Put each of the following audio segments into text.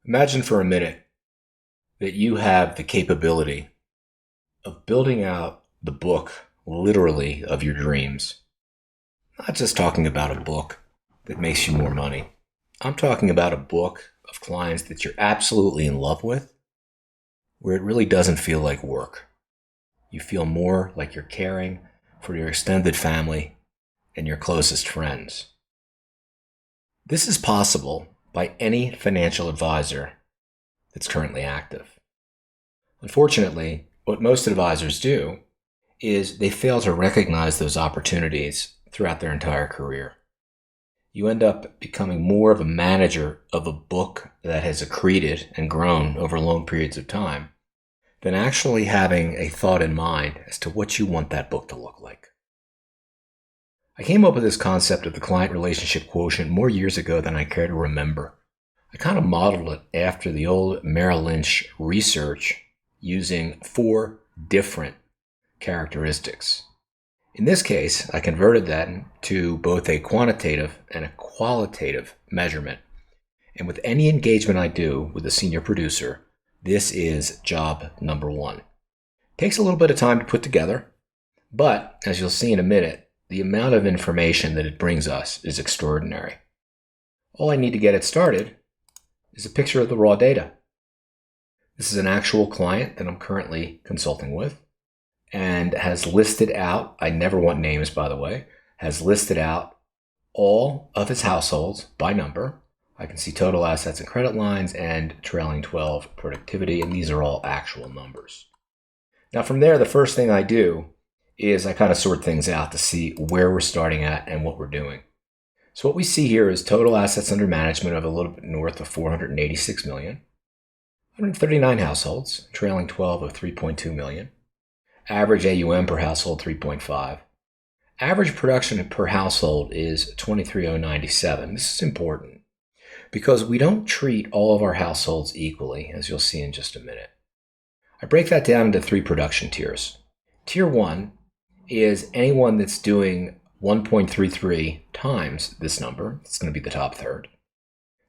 Imagine for a minute that you have the capability of building out the book, literally, of your dreams. Not just talking about a book that makes you more money. I'm talking about a book of clients that you're absolutely in love with, where it really doesn't feel like work. You feel more like you're caring for your extended family and your closest friends. This is possible by any financial advisor that's currently active. Unfortunately, what most advisors do is they fail to recognize those opportunities throughout their entire career. You end up becoming more of a manager of a book that has accreted and grown over long periods of time than actually having a thought in mind as to what you want that book to look like. I came up with this concept of the client relationship quotient more years ago than I care to remember. I kind of modeled it after the old Merrill Lynch research using 4 different characteristics. In this case, I converted that to both a quantitative and a qualitative measurement. And with any engagement I do with a senior producer, this is job number 1. Takes a little bit of time to put together, but as you'll see in a minute, the amount of information that it brings us is extraordinary. All I need to get it started is a picture of the raw data. This is an actual client that I'm currently consulting with and has listed out, I never want names by the way, has listed out all of his households by number. I can see total assets and credit lines and trailing 12 productivity, and these are all actual numbers. Now from there, the first thing I do is I kind of sort things out to see where we're starting at and what we're doing. So what we see here is total assets under management of a little bit north of 486 million, 139 households, trailing 12 of 3.2 million, average AUM per household 3.5. Average production per household is 23,097. This is important because we don't treat all of our households equally, as you'll see in just a minute. I break that down into 3 production tiers. Tier 1 is anyone that's doing 1.33 times this number. It's going to be the top third.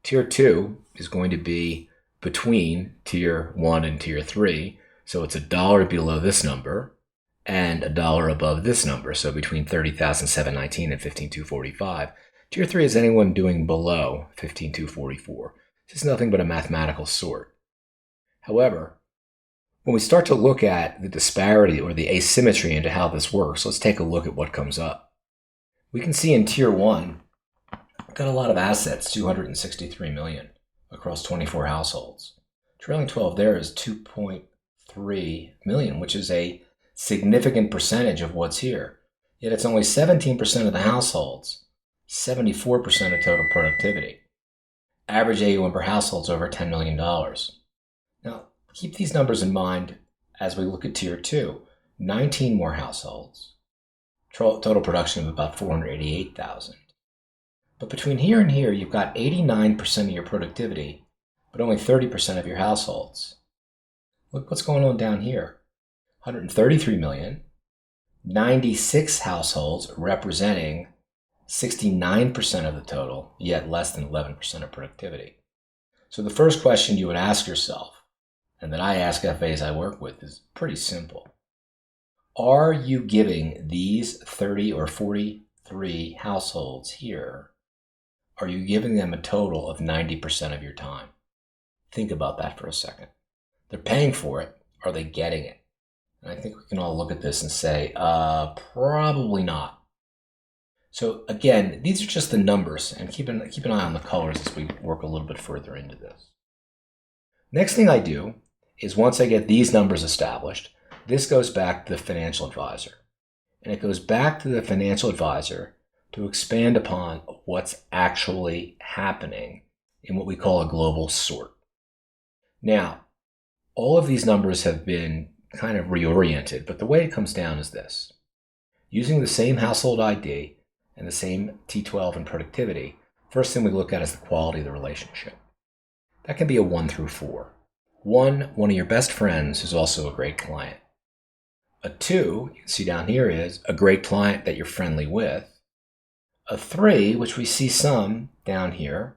Tier 2 is going to be between Tier 1 and Tier 3. So it's $1 below this number and $1 above this number. So between 30,719 and 15,245. Tier 3 is anyone doing below 15,244. This is nothing but a mathematical sort. However, when we start to look at the disparity or the asymmetry into how this works, let's take a look at what comes up. We can see in Tier 1, we've got a lot of assets, 263 million across 24 households. Trailing 12 there is 2.3 million, which is a significant percentage of what's here. Yet it's only 17% of the households, 74% of total productivity. Average AUM per household is over $10 million. Now, keep these numbers in mind as we look at Tier 2. 19 more households, total production of about 488,000. But between here and here, you've got 89% of your productivity, but only 30% of your households. Look what's going on down here. 133 million, 96 households representing 69% of the total, yet less than 11% of productivity. So the first question you would ask yourself, and that I ask FAs I work with, is pretty simple. Are you giving these 30 or 43 households here, are you giving them a total of 90% of your time? Think about that for a second. They're paying for it. Are they getting it? And I think we can all look at this and say, probably not. So again, these are just the numbers, and keep an eye on the colors as we work a little bit further into this. Next thing I do is once I get these numbers established, this goes back to the financial advisor. And it goes back to the financial advisor to expand upon what's actually happening in what we call a global sort. Now, all of these numbers have been kind of reoriented, but the way it comes down is this. Using the same household ID and the same T12 in productivity, first thing we look at is the quality of the relationship. That can be a 1 through 4. 1, one of your best friends who's also a great client. A 2, you can see down here, is a great client that you're friendly with. A 3, which we see some down here,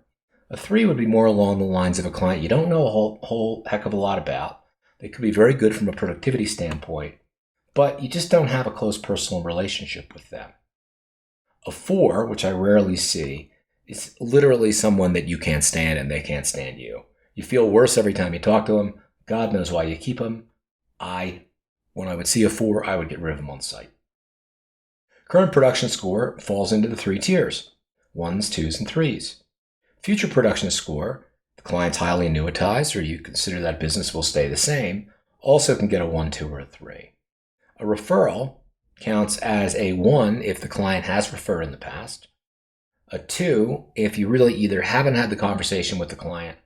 A 3 would be more along the lines of a client you don't know a whole heck of a lot about. They could be very good from a productivity standpoint, but you just don't have a close personal relationship with them. A 4, which I rarely see, is literally someone that you can't stand and they can't stand you. You feel worse every time you talk to them. God knows why you keep them. When I would see a 4, I would get rid of them on sight. Current production score falls into the 3 tiers: 1s, 2s, and 3s. Future production score, the client's highly annuitized or you consider that business will stay the same, also can get a 1, 2, or a 3. A referral counts as a 1 if the client has referred in the past, a 2 if you really either haven't had the conversation with the client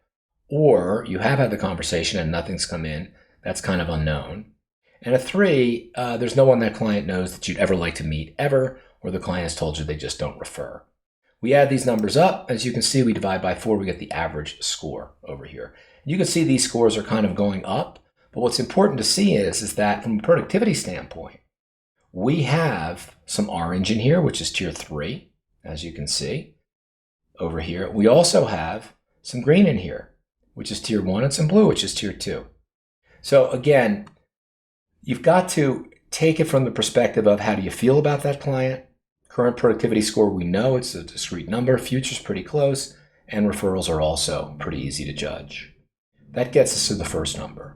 or you have had the conversation and nothing's come in. That's kind of unknown. And a 3, there's no one that client knows that you'd ever like to meet ever, or the client has told you they just don't refer. We add these numbers up. As you can see, we divide by 4, we get the average score over here. You can see these scores are kind of going up, but what's important to see is that from a productivity standpoint, we have some orange in here, which is tier 3, as you can see over here. We also have some green in here, which is tier 1, and some blue, which is tier 2. So again, you've got to take it from the perspective of how do you feel about that client. Current productivity score, we know it's a discrete number. Future's pretty close, and referrals are also pretty easy to judge. That gets us to the first number,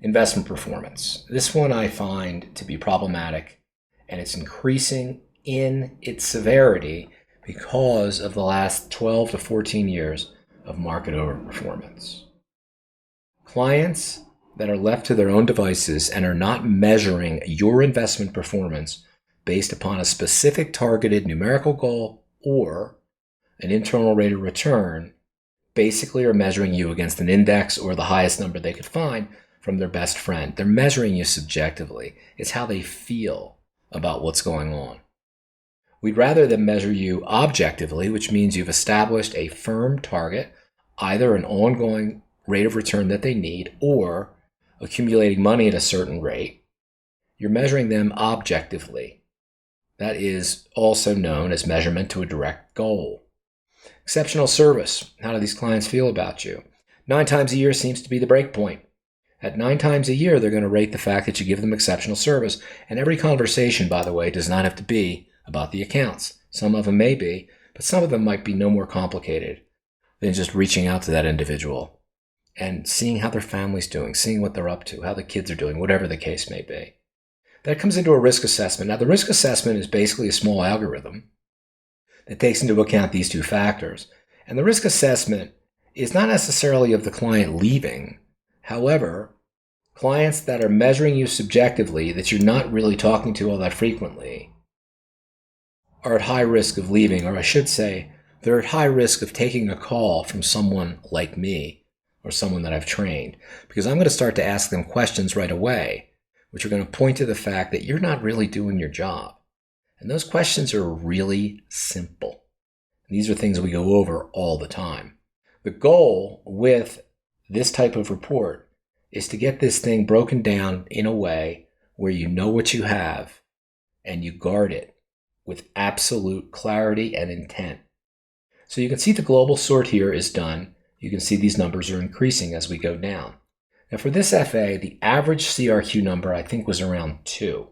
investment performance. This one I find to be problematic, and it's increasing in its severity because of the last 12 to 14 years of market overperformance. Clients that are left to their own devices and are not measuring your investment performance based upon a specific targeted numerical goal or an internal rate of return, basically are measuring you against an index or the highest number they could find from their best friend. They're measuring you subjectively. It's how they feel about what's going on. We'd rather them measure you objectively, which means you've established a firm target, either an ongoing rate of return that they need or accumulating money at a certain rate. You're measuring them objectively. That is also known as measurement to a direct goal. Exceptional service. How do these clients feel about you? 9 times a year seems to be the break point. At 9 times a year, they're going to rate the fact that you give them exceptional service. And every conversation, by the way, does not have to be about the accounts. Some of them may be, but some of them might be no more complicated than just reaching out to that individual and seeing how their family's doing, seeing what they're up to, how the kids are doing, whatever the case may be. That comes into a risk assessment. Now, the risk assessment is basically a small algorithm that takes into account these 2 factors. And the risk assessment is not necessarily of the client leaving. However, clients that are measuring you subjectively, that you're not really talking to all that frequently, are at high risk of leaving, or I should say, they're at high risk of taking a call from someone like me or someone that I've trained, because I'm going to start to ask them questions right away, which are going to point to the fact that you're not really doing your job. And those questions are really simple. These are things we go over all the time. The goal with this type of report is to get this thing broken down in a way where you know what you have and you guard it with absolute clarity and intent. So you can see the global sort here is done. You can see these numbers are increasing as we go down. Now for this FA, the average CRQ number I think was around 2.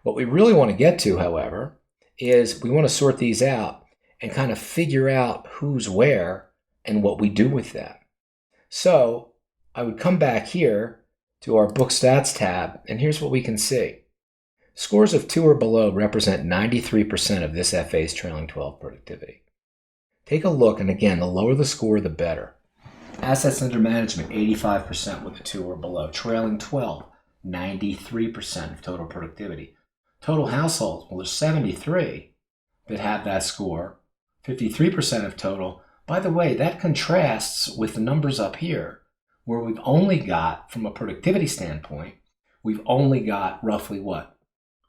What we really want to get to, however, is we want to sort these out and kind of figure out who's where and what we do with them. So I would come back here to our Book Stats tab, and here's what we can see. Scores of 2 or below represent 93% of this FA's trailing 12 productivity. Take a look, and again, the lower the score, the better. Assets under management, 85% with a 2 or below. Trailing 12, 93% of total productivity. Total households, well, there's 73 that have that score, 53% of total. By the way, that contrasts with the numbers up here, where we've only got, from a productivity standpoint, we've only got roughly what,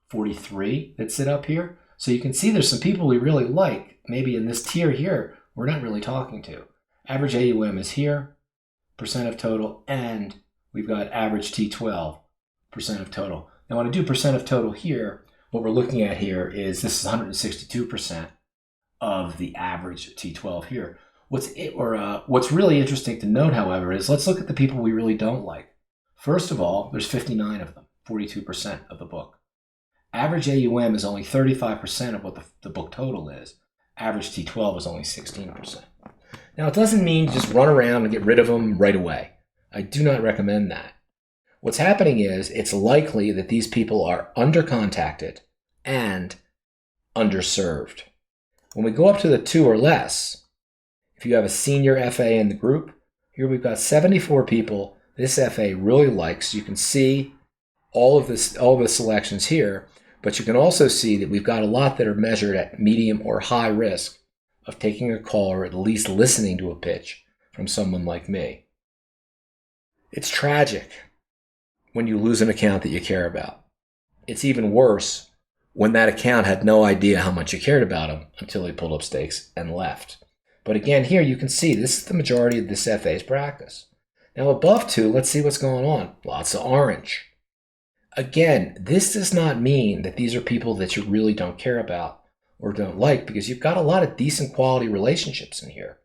43 that sit up here? So you can see there's some people we really like, maybe in this tier here, we're not really talking to. Average AUM is here, percent of total, and we've got average T12, percent of total. Now when I do percent of total here, what we're looking at here is this is 162% of the average T12 here. What's really interesting to note, however, is let's look at the people we really don't like. First of all, there's 59 of them, 42% of the book. Average AUM is only 35% of what the book total is. Average T12 is only 16%. Now, it doesn't mean just run around and get rid of them right away. I do not recommend that. What's happening is it's likely that these people are under-contacted and underserved. When we go up to the 2 or less, if you have a senior FA in the group, here we've got 74 people this FA really likes. You can see all of the selections here, but you can also see that we've got a lot that are measured at medium or high risk of taking a call or at least listening to a pitch from someone like me. It's tragic when you lose an account that you care about. It's even worse when that account had no idea how much you cared about him until he pulled up stakes and left. But again, here you can see this is the majority of this FA's practice. Now above 2, let's see what's going on. Lots of orange. Again, this does not mean that these are people that you really don't care about or don't like, because you've got a lot of decent quality relationships in here.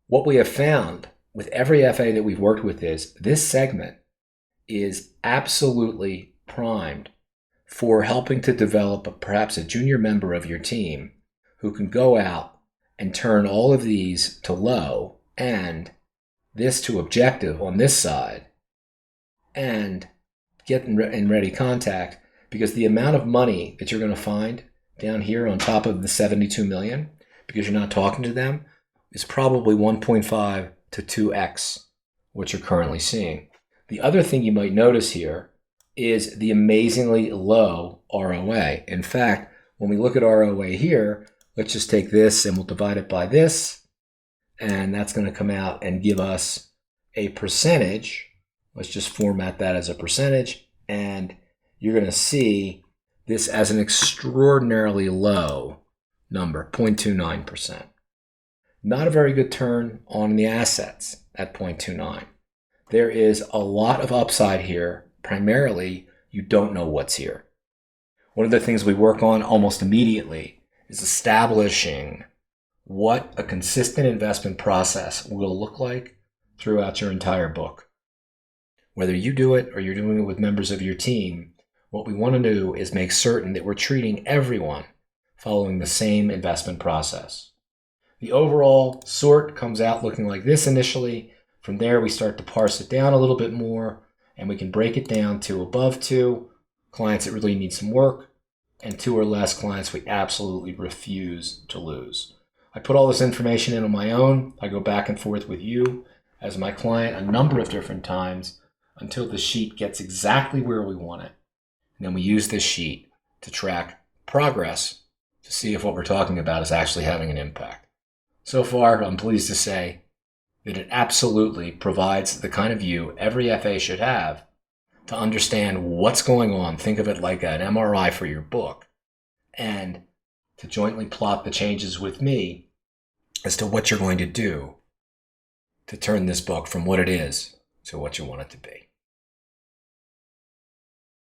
What we have found with every FA that we've worked with is this segment is absolutely primed for helping to develop perhaps a junior member of your team who can go out and turn all of these to low and this to objective on this side and get in ready contact, because the amount of money that you're going to find down here on top of the 72 million, because you're not talking to them, is probably 1.5 to 2x what you're currently seeing. The other thing you might notice here is the amazingly low ROA. In fact, when we look at ROA here, let's just take this and we'll divide it by this, and that's going to come out and give us a percentage. Let's just format that as a percentage, and you're going to see this as an extraordinarily low number, 0.29%. Not a very good turn on the assets at 0.29. There is a lot of upside here. Primarily, you don't know what's here. One of the things we work on almost immediately is establishing what a consistent investment process will look like throughout your entire book. Whether you do it or you're doing it with members of your team, what we want to do is make certain that we're treating everyone following the same investment process. The overall sort comes out looking like this initially. From there, we start to parse it down a little bit more, and we can break it down to above 2 clients that really need some work, and 2 or less clients we absolutely refuse to lose. I put all this information in on my own. I go back and forth with you as my client a number of different times until the sheet gets exactly where we want it. And then we use this sheet to track progress to see if what we're talking about is actually having an impact. So far, I'm pleased to say that it absolutely provides the kind of view every FA should have to understand what's going on. Think of it like an MRI for your book, and to jointly plot the changes with me as to what you're going to do to turn this book from what it is to what you want it to be.